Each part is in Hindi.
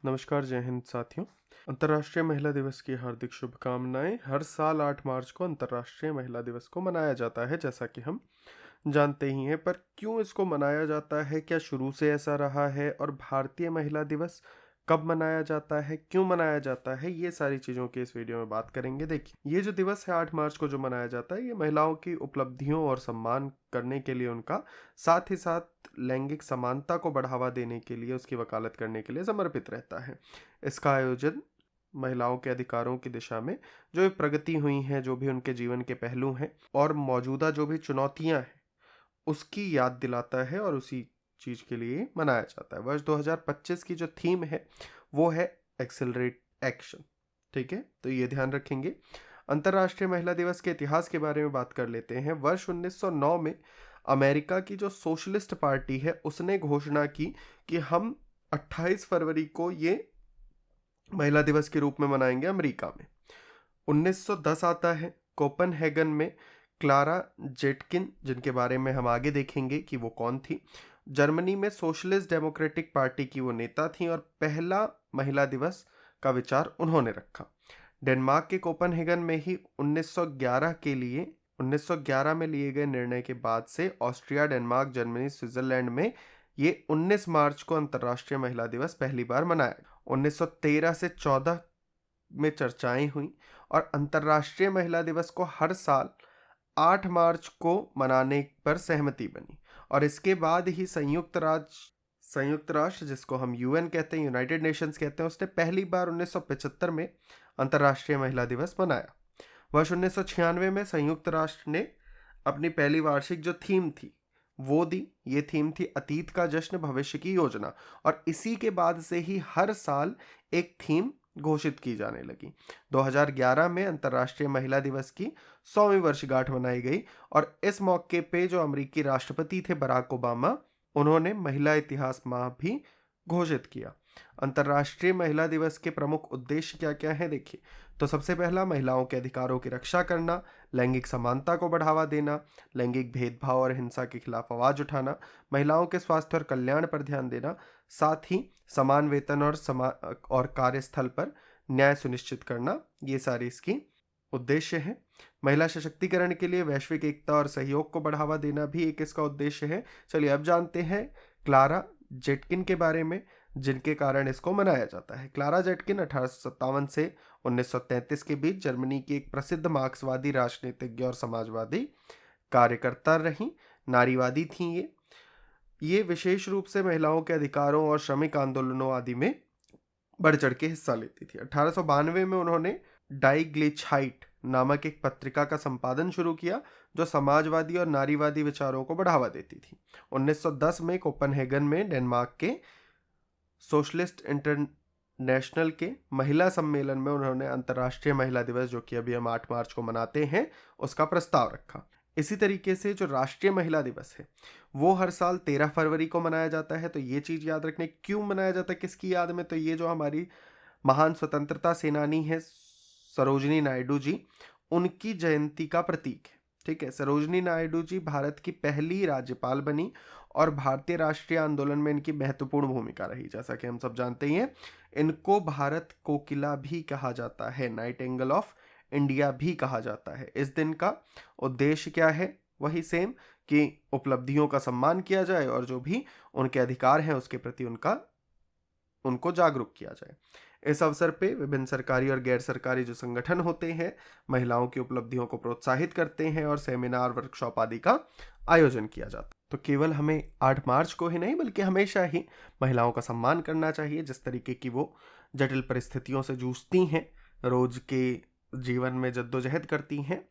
नमस्कार, जय हिंद साथियों। अंतर्राष्ट्रीय महिला दिवस की हार्दिक शुभकामनाएं। हर साल 8 मार्च को अंतर्राष्ट्रीय महिला दिवस को मनाया जाता है, जैसा कि हम जानते ही हैं। पर क्यों इसको मनाया जाता है, क्या शुरू से ऐसा रहा है, और भारतीय महिला दिवस कब मनाया जाता है, क्यों मनाया जाता है, ये सारी चीज़ों की इस वीडियो में बात करेंगे। देखिए, ये जो दिवस है 8 मार्च को जो मनाया जाता है, ये महिलाओं की उपलब्धियों और सम्मान करने के लिए उनका, साथ ही साथ लैंगिक समानता को बढ़ावा देने के लिए, उसकी वकालत करने के लिए समर्पित रहता है। इसका आयोजन महिलाओं के अधिकारों की दिशा में जो भी प्रगति हुई है, जो भी उनके जीवन के पहलू हैं और मौजूदा जो भी चुनौतियां हैं, उसकी याद दिलाता है और उसी चीज के लिए मनाया जाता है। वर्ष 2025 की जो थीम है वो है एक्सेलरेट एक्शन। ठीक है, तो ये ध्यान रखेंगे। अंतर्राष्ट्रीय महिला दिवस के इतिहास के बारे में बात कर लेते हैं। वर्ष 1909 में अमेरिका की जो सोशलिस्ट पार्टी है उसने घोषणा की कि हम 28 फरवरी को ये महिला दिवस के रूप में मनाएंगे अमेरिका में। 1910 आता है। कोपनहेगन में क्लारा जेटकिन, जिनके बारे में हम आगे देखेंगे कि वो कौन थी, जर्मनी में सोशलिस्ट डेमोक्रेटिक पार्टी की वो नेता थी और पहला महिला दिवस का विचार उन्होंने रखा। डेनमार्क के कोपनहेगन में ही 1911 में लिए गए निर्णय के बाद से ऑस्ट्रिया, डेनमार्क, जर्मनी, स्विट्जरलैंड में ये 19 मार्च को अंतर्राष्ट्रीय महिला दिवस पहली बार मनाया। 1913 से 14 में चर्चाएं हुई और अंतर्राष्ट्रीय महिला दिवस को हर साल 8 मार्च को मनाने पर सहमति बनी। और इसके बाद ही संयुक्त राष्ट्र, जिसको हम यूएन कहते हैं, यूनाइटेड नेशंस कहते हैं, उसने पहली बार 1975 में अंतर्राष्ट्रीय महिला दिवस मनाया। वर्ष 1996 में संयुक्त राष्ट्र ने अपनी पहली वार्षिक जो थीम थी वो दी। ये थीम थी अतीत का जश्न, भविष्य की योजना। और इसी के बाद से ही हर साल एक थीम घोषित की जाने लगी। 2011 में अंतर्राष्ट्रीय महिला दिवस की 100वीं वर्षगांठ मनाई गई और इस मौके पे जो अमेरिकी राष्ट्रपति थे बराक ओबामा, उन्होंने महिला इतिहास माह भी घोषित किया। अंतर्राष्ट्रीय महिला दिवस के प्रमुख उद्देश्य क्या क्या हैं, देखिए। तो सबसे पहला, महिलाओं के अधिकारों की रक्षा करना, लैंगिक समानता को बढ़ावा देना, लैंगिक भेदभाव और हिंसा के खिलाफ आवाज उठाना, महिलाओं के स्वास्थ्य और कल्याण पर ध्यान देना, साथ ही समान वेतन और कार्यस्थल पर न्याय सुनिश्चित करना, ये सारे इसकी उद्देश्य हैं। महिला सशक्तिकरण के लिए वैश्विक एकता और सहयोग को बढ़ावा देना भी एक इसका उद्देश्य है। चलिए अब जानते हैं क्लारा जेटकिन के बारे में, जिनके कारण इसको मनाया जाता है। क्लारा जेटकिन 1857 से 1933 के बीच जर्मनी की एक प्रसिद्ध मार्क्सवादी राजनीतिज्ञ और समाजवादी कार्यकर्ता रही। नारीवादी थी ये विशेष रूप से महिलाओं के अधिकारों और श्रमिक आंदोलनों आदि में बढ़ चढ़ के हिस्सा लेती थी। 1892 में उन्होंने डाई ग्लेचहाइट नामक एक पत्रिका का संपादन शुरू किया जो समाजवादी और नारीवादी विचारों को बढ़ावा देती थी। 1910 में कोपनहेगन में डेनमार्क के सोशलिस्ट इंटरनेशनल के महिला सम्मेलन में उन्होंने अंतर्राष्ट्रीय महिला दिवस, जो कि अभी हम 8 मार्च को मनाते हैं, उसका प्रस्ताव रखा। इसी तरीके से जो राष्ट्रीय महिला दिवस है वो हर साल 13 फरवरी को मनाया जाता है। तो ये चीज़ याद रखने, क्यों मनाया जाता है, किसकी याद में, तो ये जो हमारी महान स्वतंत्रता सेनानी है सरोजिनी नायडू जी, उनकी जयंती का प्रतीक है। ठीक है, सरोजिनी नायडू जी भारत की पहली राज्यपाल बनी और भारतीय राष्ट्रीय आंदोलन में इनकी महत्वपूर्ण भूमिका रही। जैसा कि हम सब जानते ही हैं, इनको भारत कोकिला भी कहा जाता है, नाइटिंगेल ऑफ इंडिया भी कहा जाता है। इस दिन का उद्देश्य क्या है, वही सेम, कि उपलब्धियों का सम्मान किया जाए और जो भी उनके अधिकार हैं उसके प्रति उनको जागरूक किया जाए। इस अवसर पे विभिन्न सरकारी और गैर सरकारी जो संगठन होते हैं महिलाओं की उपलब्धियों को प्रोत्साहित करते हैं और सेमिनार, वर्कशॉप आदि का आयोजन किया जाता है। तो केवल हमें 8 मार्च को ही नहीं बल्कि हमेशा ही महिलाओं का सम्मान करना चाहिए, जिस तरीके की वो जटिल परिस्थितियों से जूझती हैं, रोज के जीवन में जद्दोजहद करती हैं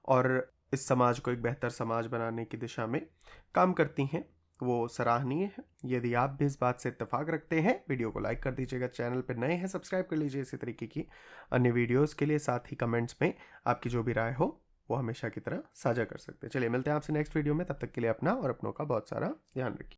और इस समाज को एक बेहतर समाज बनाने की दिशा में काम करती हैं, वो सराहनीय है। यदि आप भी इस बात से इत्तेफाक रखते हैं, वीडियो को लाइक कर दीजिएगा, चैनल पर नए हैं सब्सक्राइब कर लीजिए इसी तरीके की अन्य वीडियोस के लिए। साथ ही कमेंट्स में आपकी जो भी राय हो वो हमेशा की तरह साझा कर सकते हैं। चलिए मिलते हैं आपसे नेक्स्ट वीडियो में, तब तक के लिए अपना और अपनों का बहुत सारा ध्यान रखिए।